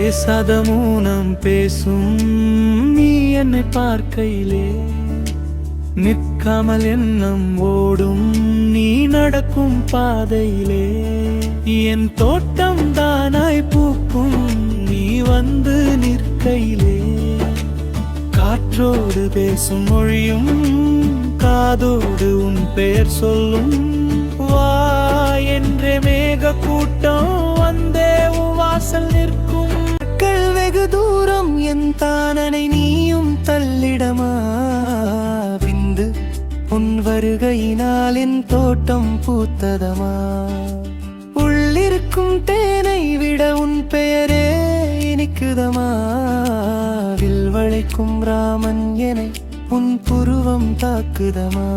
பேசாத மூனம் பேசும் நீ என்னை பார்க்கையிலே, நிற்காமல் எண்ணம் ஓடும் நீ நடக்கும் பாதையிலே. என் தோட்டம் தானாய் பூக்கும் நீ வந்து நிற்கையிலே, காற்றோடு பேசும் மொழியும் காதோடு உன் பெயர் சொல்லும். வா என்றே மேக கூட்டம் வந்தே உன் வாசல் நிற்கும். மக்கள் வெகு தூரம் என் தானனை நீயும் தள்ளிடமா, விந்து உன் வருகையினால் என் தோட்டம் பூத்ததமா. உள்ளிருக்கும் தேனை விட உன் பெயரே இனிக்குதமா, வில்வளைக்கும் ராமன் என உன் புருவம் தாக்குதமா.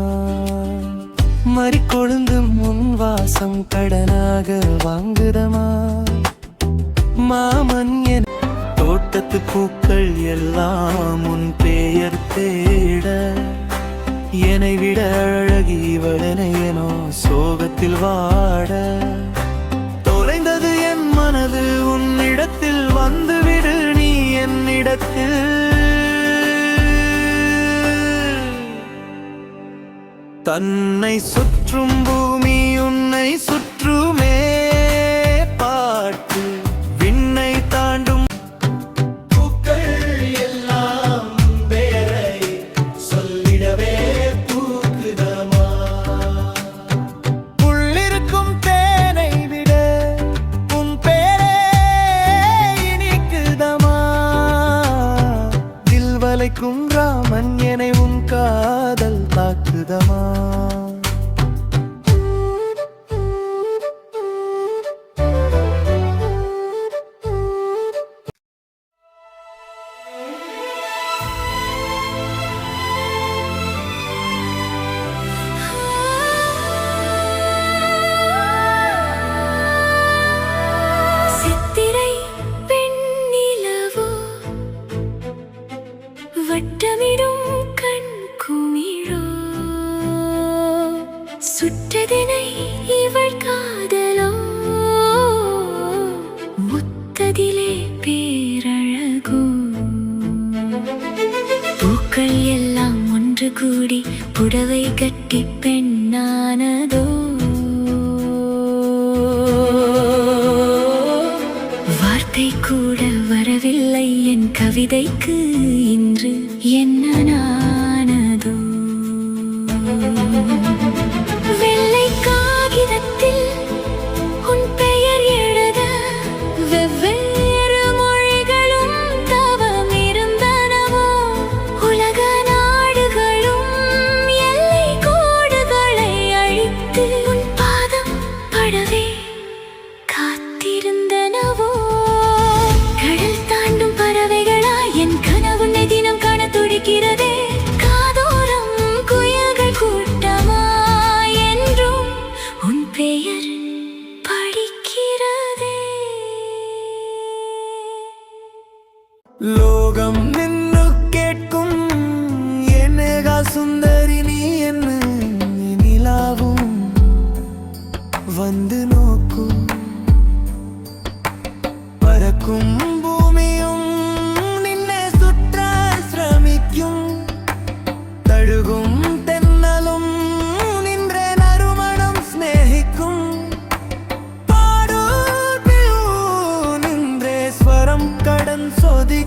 மறிக்கொழுந்தும் உன் வாசம் கடனாக வாங்குதமா. மாமன் என தோட்டத்து பூக்கள் எல்லாம் உன் பெயர் தேட, என்னை விட அழகி இவளெனோ சோகத்தில் வாட. தொலைந்தது என் மனது உன்னிடத்தில், வந்துவிடு நீ என்னிடத்தில். தன்னை சுற்றும் பூமி உன்னை சுற்றுமே பாட்டு, விண்ணை தாண்டும் பூக்கள் எல்லாம் பெயரை சொல்லிடவே பூக்குதமா. உள்ளிருக்கும் தேனை விட உன் பெயரே இனிக்குதமா, தில் வளைக்கும் ராமன் என உன் காதல் தாக்குதமா. வட்டமிடும் கண் குமிழோ, சுற்றதனை இவள் காதலோ, முத்ததிலே பேரழகோ. பூக்கள் எல்லாம் ஒன்று கூடி புடவை கட்டி பெண்ணானதோ, வார்த்தை கூட வரவில்லை என் கவிதைக்கு இன்று என்ன நானதோ. வெள்ளை காகிதத்தில் உன் பெயர் எழுத வெவ்வேறு மொழிகளும் தவம் இருந்தனவோ. உலக நாடுகளும் எல்லை கோடுகளை அழித்து உன் பாதம் படவே காத்திருந்தனவோ. கடல் தாண்டும் பறவைகளாய் என் கனவு தினம் காண துடிக்கிறதே. காதோரம் குயில்கள் கூட்டமாய் என்றும் உன் பெயர் படிக்கிறதே. லோகம் நின்னு கேட்கும் என்னகா சுந்தரி நீ என்ன, நிலாவும் வந்து நோக்கும். பறக்கும் பூமியும் நின்னை சுற்ற சிரமிக்கும், தழுகும் தென்னலும் நின்றே நறுமணம் ஸ்நேகிக்கும். பாடூர் நின்றே ஸ்வரம் கடன் சொதி